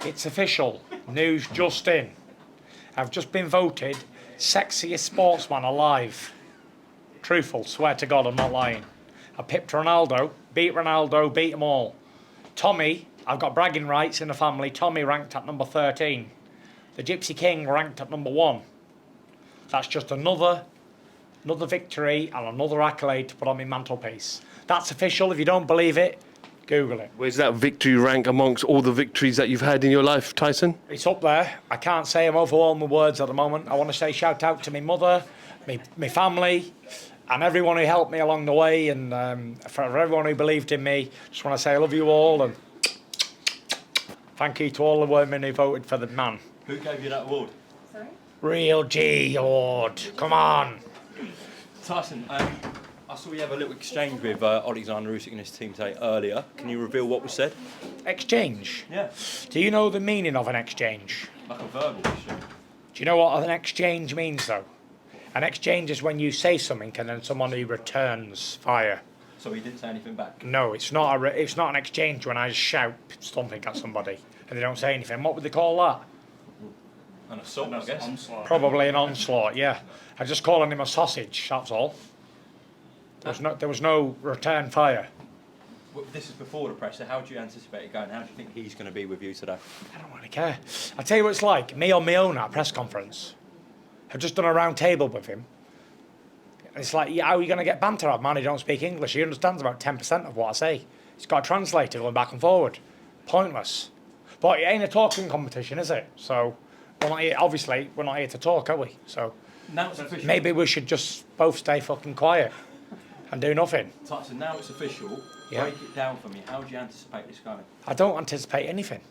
It's official. News just in. I've just been voted sexiest sportsman alive. Truthful, swear to God, I'm not lying. I pipped Ronaldo, beat them all. Tommy, I've got bragging rights in the family. Tommy ranked at number 13. The Gypsy King ranked at number 1. That's just another victory and another accolade to put on my mantelpiece. That's official. If you don't believe it, Google it. Where's that victory rank amongst all the victories that you've had in your life, Tyson? It's up there. I can't say I'm overwhelmed with words at the moment. I want to say shout out to my mother, my family, and everyone who helped me along the way, and for everyone who believed in me. Just want to say I love you all, and thank you to all the women who voted for the man. Who gave you that award? Sorry? Real G award. Come on. Tyson, I saw you have a little exchange with Alexander Usyk and his team today earlier. Can you reveal what was said? Exchange? Yeah. Do you know the meaning of an exchange? Like a verbal exchange. Do you know what an exchange means, though? An exchange is when you say something and then someone who returns fire. So he didn't say anything back? No, it's not an exchange when I shout something at somebody and they don't say anything. What would they call that? An assault, I guess. Onslaught. Probably an onslaught, yeah. I'm just calling him a sausage, that's all. There was no return fire. Well, this is before the press, so how do you anticipate it going? How do you think he's going to be with you today? I don't really care. I'll tell you what it's like, me on my own at a press conference. I've just done a round table with him. And it's like, how are you going to get banter out, man who don't speak English? He understands about 10% of what I say. He's got a translator going back and forward. Pointless. But it ain't a talking competition, is it? So, obviously, we're not here to talk, are we? So, Now it's official. maybe we should just both stay fucking quiet and do nothing. Tyson, now it's official. Yeah. Break it down for me. How do you anticipate this going? I don't anticipate anything.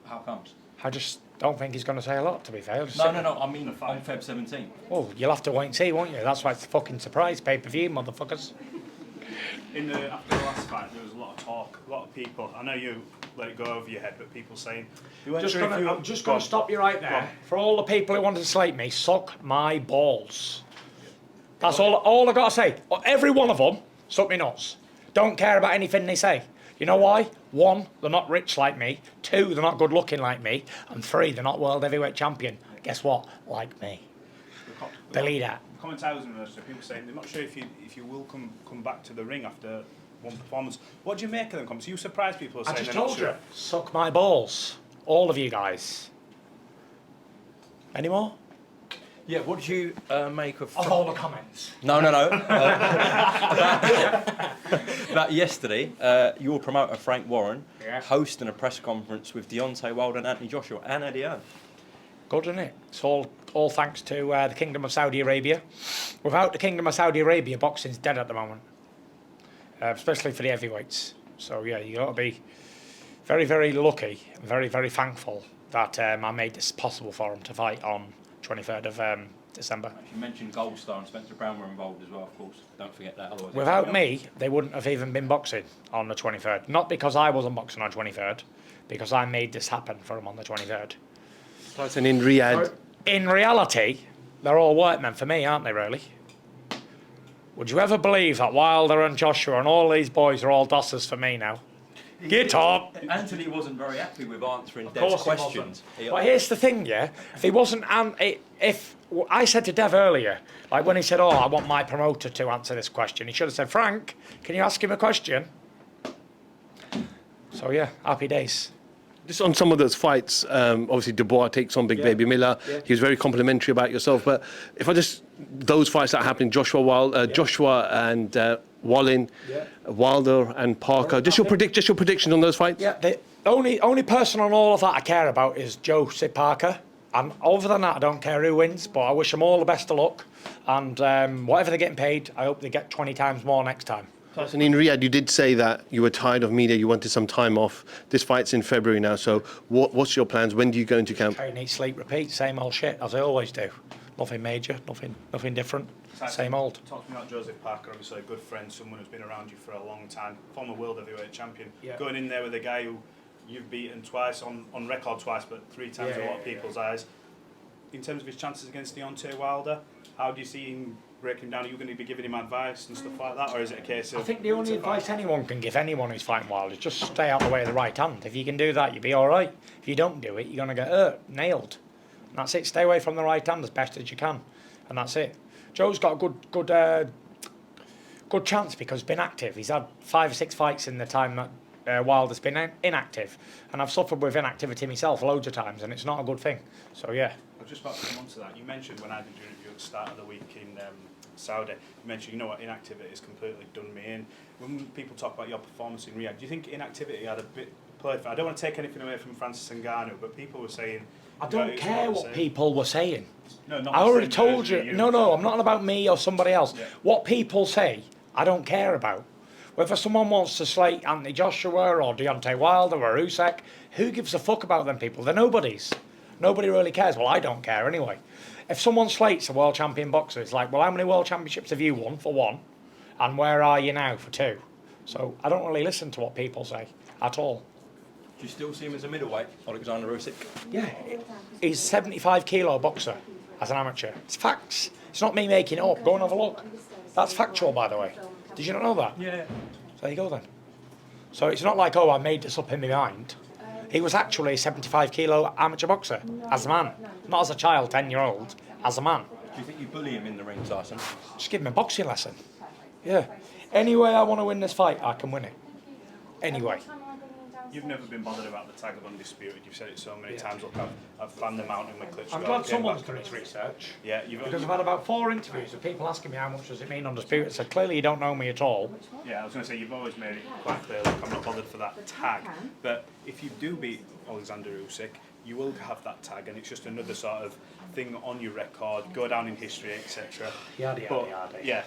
How comes? I just don't think he's going to say a lot, to be fair. No. I mean on Feb 17. Well, you'll have to wait and see, won't you? That's why it's a fucking surprise pay-per-view, motherfuckers. After the last fight, there was a lot of talk, a lot of people. I know you let it go over your head, but people saying... I'm just going to stop you right there. For all the people who wanted to slate me, suck my balls. That's all I got to say. Every one of them, suck me nuts. Don't care about anything they say. You know why? 1, they're not rich like me. 2, they're not good looking like me. And 3, they're not world heavyweight champion. Guess what? Like me. Believe that. Commentators and those people saying they're not sure if you will come back to the ring after one performance. What do you make of them comments? Are you surprised people are saying I just they're not told sure? you. Suck my balls. All of you guys. Any more? Yeah, what did you make of... Of all the comments. No. About yesterday, your promoter, Frank Warren, hosting a press conference with Deontay Wilder and Anthony Joshua and Eddie Hearn. Good, isn't it? It's all thanks to the Kingdom of Saudi Arabia. Without the Kingdom of Saudi Arabia, boxing's dead at the moment. Especially for the heavyweights. So, yeah, you got to be very, very lucky and very, very thankful that I made this possible for them to fight on 23rd of December. You mentioned Gold Star and Spencer Brown were involved as well, of course. Don't forget that. Otherwise, Without me, they wouldn't have even been boxing on the 23rd. Not because I wasn't boxing on 23rd, because I made this happen for them on the 23rd. Tyson, in Riyadh. In reality, they're all workmen for me, aren't they, really? Would you ever believe that Wilder and Joshua and all these boys are all dossers for me now? Get up! Anthony wasn't very happy with answering Dev's questions. But here's the thing, yeah? If he wasn't... If I said to Dev earlier, like when he said, I want my promoter to answer this question, he should have said, Frank, can you ask him a question? So, yeah, happy days. Just on some of those fights, obviously Dubois takes on Big Baby Miller. Yeah. He was very complimentary about yourself. But if I just... Those fights that happened, Joshua and Wallin, Wilder and Parker. Just your predictions on those fights? Yeah, the only person on all of that I care about is Joseph Parker. And other than that, I don't care who wins, but I wish them all the best of luck. And whatever they're getting paid, I hope they get 20 times more next time. And in Riyadh, you did say that you were tired of media, you wanted some time off. This fight's in February now, so what's your plans? When do you go into camp? Train, eat, sleep, repeat, same old shit, as I always do. Nothing major, nothing different, same old. Talk to me about Joseph Parker, obviously a good friend, someone who's been around you for a long time, former world heavyweight champion. Yeah. Going in there with a guy who you've beaten twice, on record twice, but 3 times in a lot of people's eyes. In terms of his chances against Deontay Wilder, how do you see him breaking down? Are you going to be giving him advice and stuff like that, or is it a case of? I think the only advice anyone can give anyone who's fighting wild is just stay out the way of the right hand. If you can do that, you'll be all right. If you don't do it, you're going to get hurt, nailed. And that's it. Stay away from the right hand as best as you can, and that's it. Joe's got a good chance because he's been active. He's had 5 or 6 fights in the time that Wilder's been inactive, and I've suffered with inactivity myself loads of times, and it's not a good thing. So yeah. I was just about to come on to that. You mentioned when I did your review at the start of the week in Saudi, you mentioned, you know what, inactivity has completely done me in. When people talk about your performance in Riyadh, do you think inactivity had a bit played for? I don't want to take anything away from Francis Ngannou, but people were saying. I don't care what people were saying. No, not I already the same told version you. of No, I'm not about me or somebody else. Yeah. What people say, I don't care about. Whether someone wants to slate Anthony Joshua or Deontay Wilder or Usyk, who gives a fuck about them people? They're nobodies. Nobody really cares. Well, I don't care anyway. If someone slates a world champion boxer, it's like, well, how many world championships have you won, for one? And where are you now, for 2? So I don't really listen to what people say at all. Do you still see him as a middleweight, Alexander Usyk? Yeah, he's a 75 kilo boxer as an amateur. It's facts. It's not me making it up. Go and have a look. That's factual, by the way. Did you not know that? Yeah. So there you go then. So it's not like, oh, I made this up in my mind. He was actually a 75 kilo amateur boxer as a man, not as a child, 10-year-old, as a man. Do you think you bully him in the ring, Tyson? Just give him a boxing lesson. Yeah. Any way I want to win this fight, I can win it. Anyway. You've never been bothered about the tag of undisputed. You've said it so many times. Look, I've climbed the mountain with Klitschko. I'm glad someone's done his research. Yeah, because I've had about 4 interviews with people asking me how much does it mean undisputed. So clearly you don't know me at all. Yeah, I was going to say, you've always made it quite clear, look, I'm not bothered for that tag. But if you do beat Alexander Usyk, you will have that tag, and it's just another sort of thing on your record, go down in history, etc. Yeah,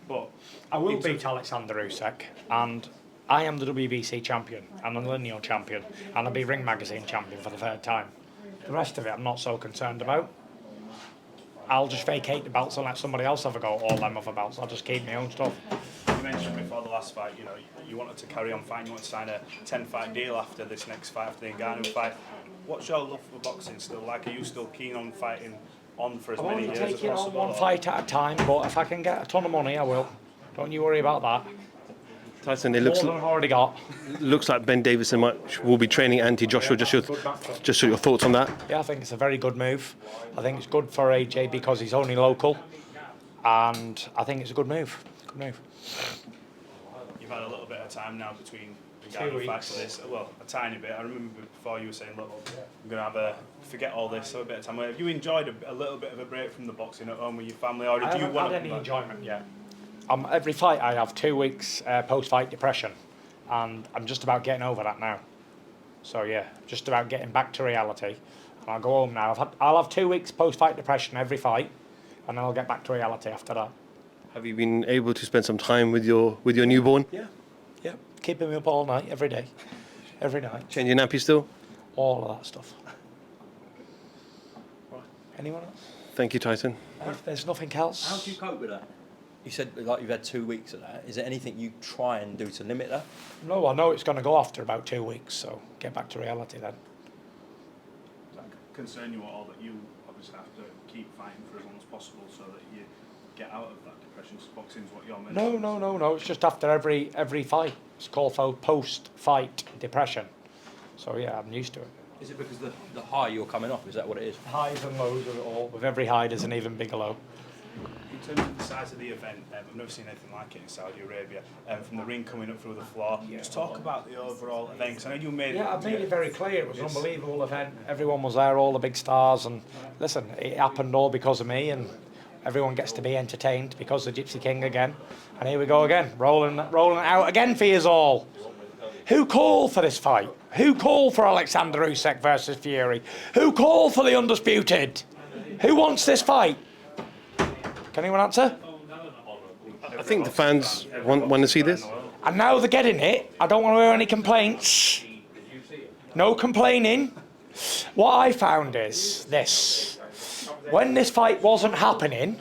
but I will beat Alexander Usyk, and I am the WBC champion and the lineal champion, and I'll be Ring Magazine champion for the 3rd time. The rest of it I'm not so concerned about. I'll just vacate the belts and let somebody else have a go at all them other belts. I'll just keep my own stuff. you mentioned before the last fight, you know, you wanted to carry on fighting, you want to sign a 10-fight deal after this next fight, after the Ngannou fight. What's your love for boxing still like? Are you still keen on fighting on for as I'm many only years as taking on possible? one fight at a time, but if I can get a ton of money, I will. Don't you worry about that. Tyson, it More than I've already got. looks like Ben Davison will be training Joshua. Just your thoughts on that? Yeah, I think it's a very good move. I think it's good for AJ because he's only local, and I think it's a good move. Good move. You've had a little bit of time now between the 2 Ngannou fights weeks. and this. Well, a tiny bit. I remember before you were saying, look, I'm going to forget all this, have a bit of time. Have you enjoyed a little bit of a break from the boxing at home with your family, or I do you haven't want had to? any enjoyment yet. Every fight I have 2 weeks post-fight depression, and I'm just about getting over that now. So yeah, just about getting back to reality. And I'll go home now. I'll have 2 weeks post-fight depression every fight, and then I'll get back to reality after that. Have you been able to spend some time with your newborn? Yeah. Keeping me up all night, every day, every night. Changing nappy still? All of that stuff. Anyone else? Thank you, Tyson. If there's nothing else. How do you cope with that? You said like you've had 2 weeks of that. Is there anything you try and do to limit that? No, I know it's going to go after about 2 weeks, so get back to reality then. Does that concern you at all that you obviously have to keep fighting for as long as possible so that you get out of that depression? So boxing's what you're meant to. No. It's just after every fight. It's called for post-fight depression. So yeah, I'm used to it. Is it because the high you're coming off? Is that what it is? Highs and lows of it all. With every high, there's an even bigger low. In terms of the size of the event, I've never seen anything like it in Saudi Arabia. From the ring coming up through the floor, just talk about the overall event. 'Cause I know you made Yeah, I've made it very clear. It was an unbelievable event. Everyone was there, all the big stars, and listen, it happened all because of me, and everyone gets to be entertained because of Gypsy King again. And here we go again, rolling it out again for yous all. Who called for this fight? Who called for Alexander Usyk versus Fury? Who called for the undisputed? Who wants this fight? Can anyone answer? I think the fans want to see this. And now they're getting it. I don't want to hear any complaints. No complaining. What I found is this. When this fight wasn't happening,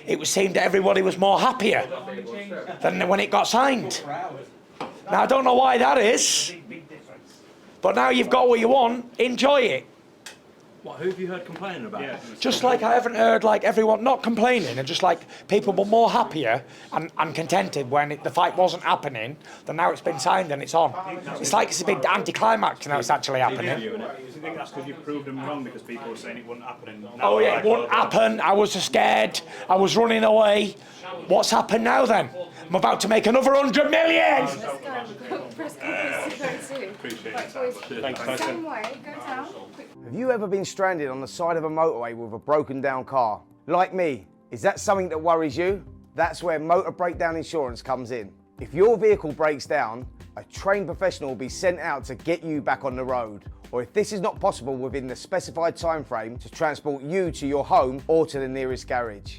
it seemed that everybody was more happier than when it got signed. Now, I don't know why that is, but now you've got what you want, enjoy it. What, who have you heard complaining about? Yeah. Just like I haven't heard like everyone not complaining, and just like people were more happier and contented when the fight wasn't happening than now it's been signed and it's on. It's like it's a big anticlimax now it's actually happening. Do you think that's because you proved them wrong because people were saying it wouldn't happen? And now Oh yeah, like, it wouldn't happen. I was scared. I was running away. What's happened now then? I'm about to make another 100 million. Let's go. We've got press conference to go to. Appreciate Right, it. boys. Thanks, Tyson. Same way. Go down. Have you ever been stranded on the side of a motorway with a broken down car? Like me, is that something that worries you? That's where motor breakdown insurance comes in. If your vehicle breaks down, a trained professional will be sent out to get you back on the road. Or if this is not possible within the specified time frame, to transport you to your home or to the nearest garage.